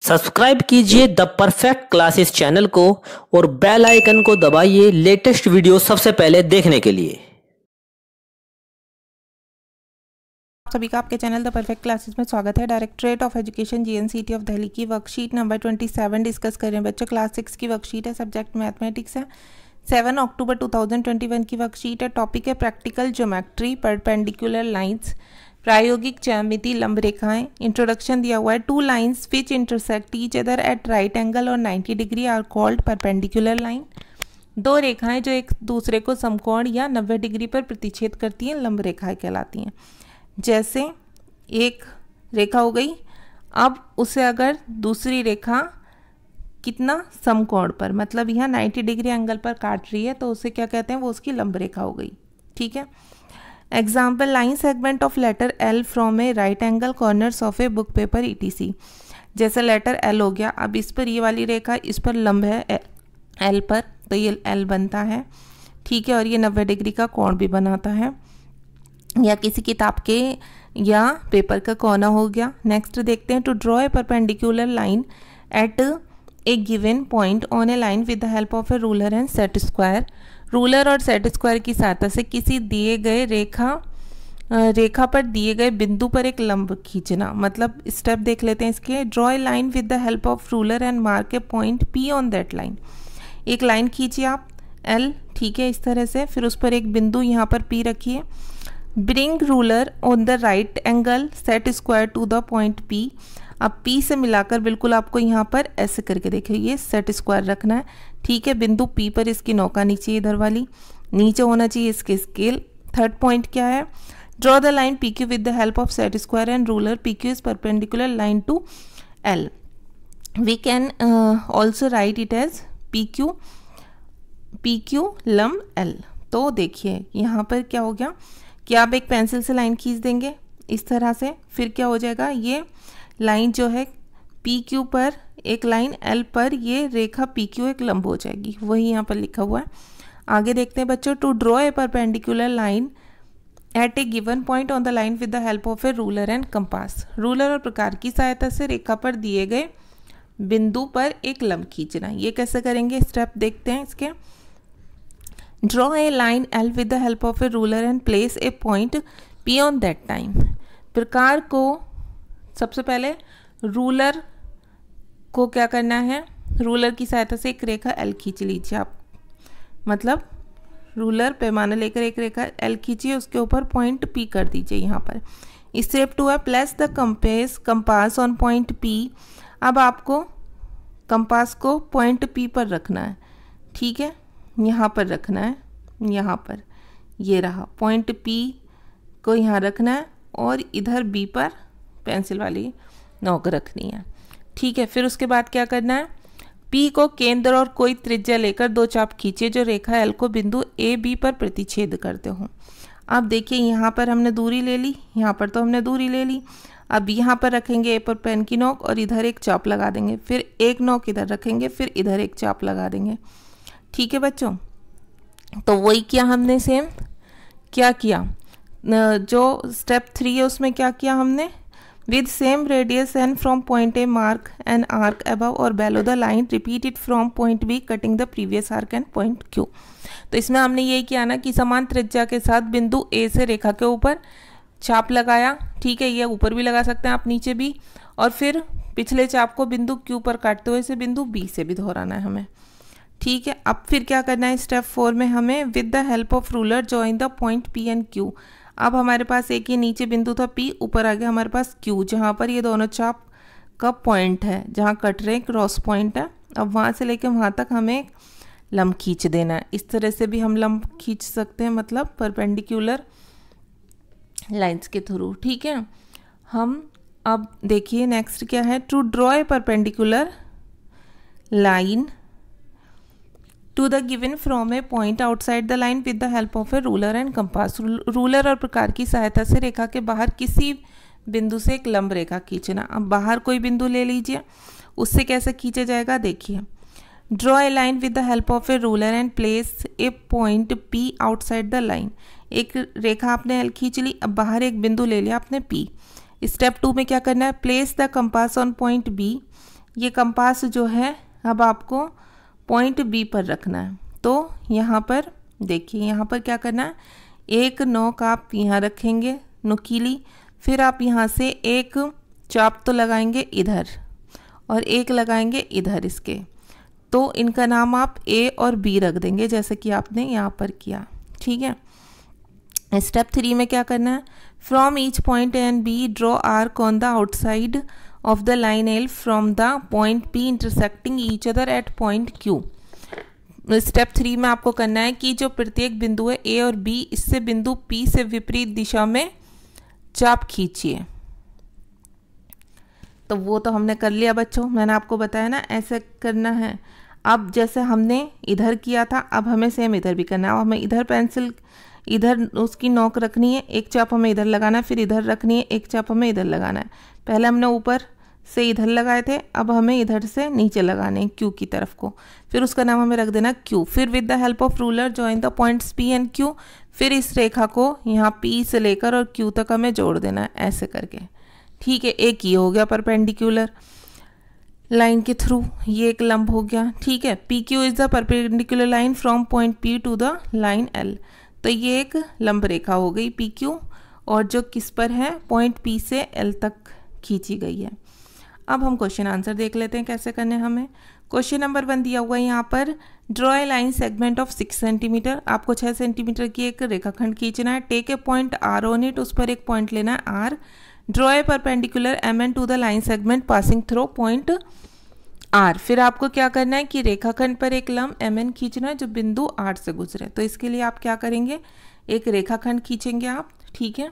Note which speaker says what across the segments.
Speaker 1: Subscribe कीजिए the perfect classes channel को और बेल आइकन को दबाइए लेटेस्ट वीडियो सबसे पहले देखने के लिए।
Speaker 2: सभी का आपके चैनल द परफेक्ट क्लासेस में स्वागत है। Directorate of education GNCT of Delhi की वर्कशीट नंबर 27 डिस्कस कर रहे हैं बच्चों। क्लास 6 की वर्कशीट है, सब्जेक्ट मैथमेटिक्स है। 7 अक्टूबर 2021 की वर्कशीट है। टॉपिक है प्रैक्टिकल ज्योमेट्री, परपेंडिकुलर लाइंस, प्रायोगिक ज्यामिति, लंब रेखाएं। इंट्रोडक्शन दिया हुआ है। Two lines which intersect each other at right angle और 90 degree are called perpendicular line. दो रेखाएं जो एक दूसरे को समकोण या 90 डिग्री पर प्रतिच्छेद करती हैं लंब रेखाएं कहलाती हैं। जैसे एक रेखा हो गई, अब उसे अगर दूसरी रेखा कितना समकोण पर, मतलब यहाँ 90 डिग्री एंगल पर काट रही है, तो उसे क्या कहते हैं, वो उसकी लंब रेखा हो गई। ठीक है। Example, line segment of letter L from a right angle corners of a book paper etc. जैसे लेटर एल हो गया, अब इस पर ये वाली रेखा इस पर लंब है एल पर, तो ये एल बनता है। ठीक है। और ये 90 डिग्री का कोण भी बनाता है, या किसी किताब के या पेपर का कोना हो गया। नेक्स्ट देखते हैं, to draw a perpendicular line at a given point on a line with the help of a ruler and set square. Ruler और सेट स्क्वायर की सहायता से किसी दिए गए रेखा पर दिए गए बिंदु पर एक लंब खींचना। मतलब स्टेप देख लेते हैं इसके। Draw a line with the help of ruler and mark A point P on that line. एक लाइन खींचिए आप एल, ठीक है, इस तरह से, फिर उस पर एक बिंदु यहाँ पर पी रखिए। Bring ruler on the right angle set square to the point P. अब पी से मिलाकर बिल्कुल आपको यहाँ पर ऐसे करके देखिए, ये सेट स्क्वायर रखना है। ठीक है। बिंदु पी पर इसकी नौका नीचे, इधर वाली नीचे होना चाहिए इसके स्केल। थर्ड पॉइंट क्या है, draw the line P Q with the help of set square and ruler. P Q is perpendicular line to L. We can also write it as P Q लंब L. तो देखिए यहाँ पर क्या हो गया कि आप एक पेंसिल से लाइन खींच देंगे इस तरह से, फिर क्या हो जाएगा, ये लाइन जो है पी क्यू पर एक लाइन एल पर, ये रेखा पी क्यू एक लंब हो जाएगी, वही यहाँ पर लिखा हुआ है। आगे देखते हैं बच्चों, to draw a perpendicular line at a given point on the line with the help of a ruler and compass. Ruler और प्रकार की सहायता से रेखा पर दिए गए बिंदु पर एक लंब खींचना। ये कैसे करेंगे, स्टेप देखते हैं इसके। Draw a line L with the help of a ruler and place a point P on that time. प्रकार को सबसे पहले रूलर को क्या करना है, रूलर की सहायता से एक रेखा एल खींच लीजिए आप। मतलब रूलर पैमाना लेकर एक रेखा एल खींचिए, उसके ऊपर पॉइंट पी कर दीजिए यहाँ पर। स्टेप 2 है, place the compass on point P. अब आपको कंपास को पॉइंट पी पर रखना है। ठीक है, यहाँ पर रखना है, यहाँ पर ये रहा पॉइंट पी को यहाँ रखना है, और इधर बी पर पेंसिल वाली नोक रखनी है। ठीक है। फिर उसके बाद क्या करना है, पी को केंद्र और कोई त्रिज्या लेकर दो चाप खींचिए जो रेखा एल को बिंदु ए बी पर प्रतिच्छेद करते हो। अब देखिए यहाँ पर हमने दूरी ले ली, यहाँ पर तो हमने दूरी ले ली। अब यहाँ पर रखेंगे ए पर पेन की नोक और इधर एक चाप लगा देंगे, फिर एक नोक इधर रखेंगे, फिर इधर एक चाप लगा देंगे। ठीक है बच्चों, तो वही किया हमने, सेम क्या किया, जो स्टेप 3 है उसमें क्या किया हमने, with same radius and from point A mark an arc above और below the line, repeat it from point B cutting the previous arc and point Q. तो इसमें हमने ये किया ना कि समान त्रिज्या के साथ बिंदु ए से रेखा के ऊपर चाप लगाया। ठीक है, ये ऊपर भी लगा सकते हैं आप, नीचे भी, और फिर पिछले चाप को बिंदु क्यू पर काटते हुए इसे बिंदु बी से भी दोहराना है हमें। ठीक है। अब फिर क्या करना है, स्टेप 4 में हमें with the help of ruler join the point P and Q. अब हमारे पास एक ही नीचे बिंदु था पी, ऊपर आ गया हमारे पास क्यू, जहाँ पर ये दोनों चाप का पॉइंट है, जहाँ कट रहे क्रॉस पॉइंट है। अब वहाँ से लेकर वहाँ तक हमें लंब खींच देना है। इस तरह से भी हम लंब खींच सकते हैं, मतलब परपेंडिकुलर लाइंस के थ्रू। ठीक है। हम अब देखिए नेक्स्ट क्या है, to draw a perpendicular line to the given from a point outside the line with the help of a ruler and compass. Ruler और प्रकार की सहायता से रेखा के बाहर किसी बिंदु से एक लंब रेखा खींचना। अब बाहर कोई बिंदु ले लीजिए, उससे कैसे खींचा जाएगा देखिए। Draw a line with the help of a ruler and place a point P outside the line. एक रेखा आपने एल खींच ली, अब बाहर एक बिंदु ले लिया आपने पी। स्टेप 2 में क्या करना है, place the compass on point B. ये कंपास जो है अब आपको पॉइंट बी पर रखना है। तो यहाँ पर देखिए, यहाँ पर क्या करना है, एक नोक आप यहाँ रखेंगे नुकीली, फिर आप यहाँ से एक चाप तो लगाएंगे इधर और एक लगाएंगे इधर इसके, तो इनका नाम आप ए और बी रख देंगे जैसे कि आपने यहाँ पर किया। ठीक है। स्टेप 3 में क्या करना है, from each point A and B draw arc on the outside of the line L from the point P intersecting each other at point Q. Step 3 में आपको करना है कि जो प्रत्येक बिंदु है ए और बी, इससे बिंदु पी से विपरीत दिशा में चाप खींचिए। तो वो तो हमने कर लिया बच्चों, मैंने आपको बताया ना ऐसे करना है। अब जैसे हमने इधर किया था, अब हमें सेम इधर भी करना है। अब हमें इधर पेंसिल, इधर उसकी नोक रखनी है, एक चाप हमें इधर लगाना है, फिर इधर रखनी है, एक चाप हमें इधर लगाना है। पहले हमने ऊपर से इधर लगाए थे, अब हमें इधर से नीचे लगाने हैं क्यू की तरफ को, फिर उसका नाम हमें रख देना क्यू। फिर with the help of ruler join the points P and Q, फिर इस रेखा को यहाँ पी से लेकर और क्यू तक हमें जोड़ देना है ऐसे करके। ठीक है, एक ये हो गया परपेंडिकुलर लाइन के थ्रू, ये एक लंब हो गया। ठीक है, P Q is the perpendicular line from point P to the line L, तो ये एक लंब रेखा हो गई पी क्यू, और जो किस पर है, पॉइंट पी से एल तक खींची गई है। अब हम क्वेश्चन आंसर देख लेते हैं कैसे करने हमें। क्वेश्चन नंबर 1 दिया हुआ है यहाँ पर, draw a line segment of 6 centimetre, आपको 6 सेंटीमीटर की एक रेखाखंड खींचना है। Take a point R on it, उस पर एक पॉइंट लेना है R. Draw a perpendicular M N to the line segment passing through point R. फिर आपको क्या करना है कि रेखाखंड पर एक लंब एम एन खींचना है जो बिंदु आर से गुजरे। तो इसके लिए आप क्या करेंगे, एक रेखाखंड खींचेंगे आप। ठीक है,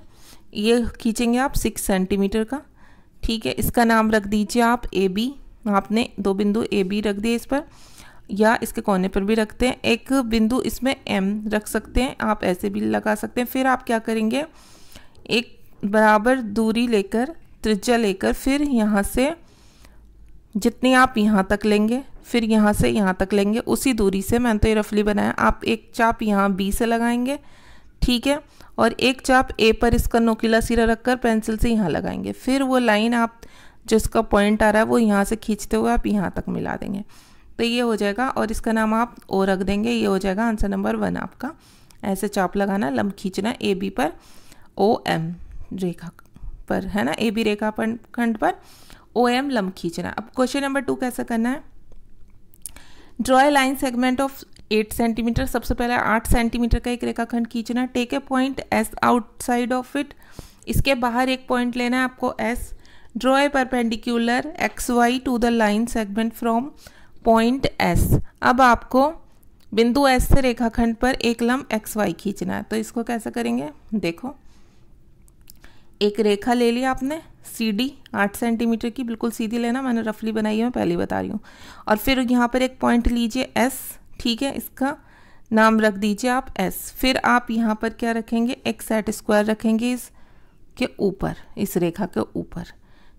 Speaker 2: ये खींचेंगे आप 6 सेंटीमीटर का। ठीक है, इसका नाम रख दीजिए आप ए बी। आपने 2 बिंदु ए बी रख दिए इस पर, या इसके कोने पर भी रखते हैं। एक बिंदु इसमें एम रख सकते हैं, आप ऐसे भी लगा सकते हैं। फिर आप क्या करेंगे, एक बराबर दूरी लेकर, त्रिज्या लेकर, फिर यहाँ से जितनी आप यहाँ तक लेंगे, फिर यहाँ से यहाँ तक लेंगे, उसी दूरी से, मैंने तो ये रफली बनाया, आप एक चाप यहाँ बी से लगाएंगे। ठीक है, और एक चाप ए पर इसका नोकीला सिरा रखकर पेंसिल से यहाँ लगाएंगे। फिर वो लाइन आप जो इसका पॉइंट आ रहा है वो यहाँ से खींचते हुए आप यहाँ तक मिला देंगे, तो ये हो जाएगा। और इसका नाम आप ओ रख देंगे, ये हो जाएगा आंसर नंबर 1 आपका। ऐसे चाप लगाना, लंब खींचना ए बी पर, ओ एम रेखा पर, है ना, ए बी रेखा खंड पर ओ एम लंब खींचना। अब क्वेश्चन नंबर 2 कैसे करना है, draw a line segment of 8 centimetre, सबसे पहले 8 सेंटीमीटर का एक रेखाखंड खींचना। Take a point S outside of it, इसके बाहर एक पॉइंट लेना है आपको S. Draw a perpendicular X Y to the line segment from point S. अब आपको बिंदु एस से रेखाखंड पर एक लंब एक्स वाई खींचना है। तो इसको कैसे करेंगे, देखो, एक रेखा ले लिया आपने सी डी 8 सेंटीमीटर की, बिल्कुल सीधी लेना, मैंने रफली बनाई है, मैं पहले बता रही हूँ। और फिर यहाँ पर एक पॉइंट लीजिए एस। ठीक है, इसका नाम रख दीजिए आप एस। फिर आप यहाँ पर क्या रखेंगे, एक सेट स्क्वायर रखेंगे इसके ऊपर, इस रेखा के ऊपर।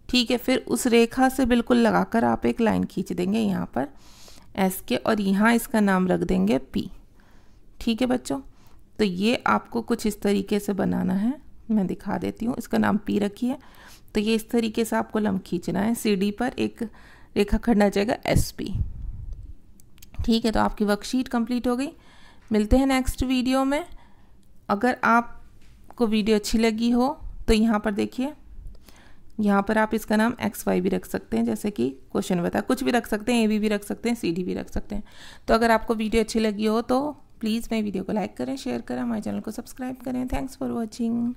Speaker 2: ठीक है, फिर उस रेखा से बिल्कुल लगाकर आप एक लाइन खींच देंगे यहाँ पर एस के, और यहाँ इसका नाम रख देंगे पी। ठीक है बच्चों, तो ये आपको कुछ इस तरीके से बनाना है, मैं दिखा देती हूँ। इसका नाम पी रखिए। तो ये इस तरीके से आपको लंब खींचना है, सी डी पर एक रेखाखंड आ जाएगा एस पी। ठीक है, तो आपकी वर्कशीट कंप्लीट हो गई। मिलते हैं नेक्स्ट वीडियो में। अगर आपको वीडियो अच्छी लगी हो तो यहाँ पर देखिए, यहाँ पर आप इसका नाम एक्स वाई भी रख सकते हैं, जैसे कि क्वेश्चन बता, कुछ भी रख सकते हैं, ए बी भी रख सकते हैं, सी डी भी रख सकते हैं। तो अगर आपको वीडियो अच्छी लगी हो तो प्लीज़ मेरी वीडियो को लाइक करें, शेयर करें, हमारे चैनल को सब्सक्राइब करें। Thanks for watching.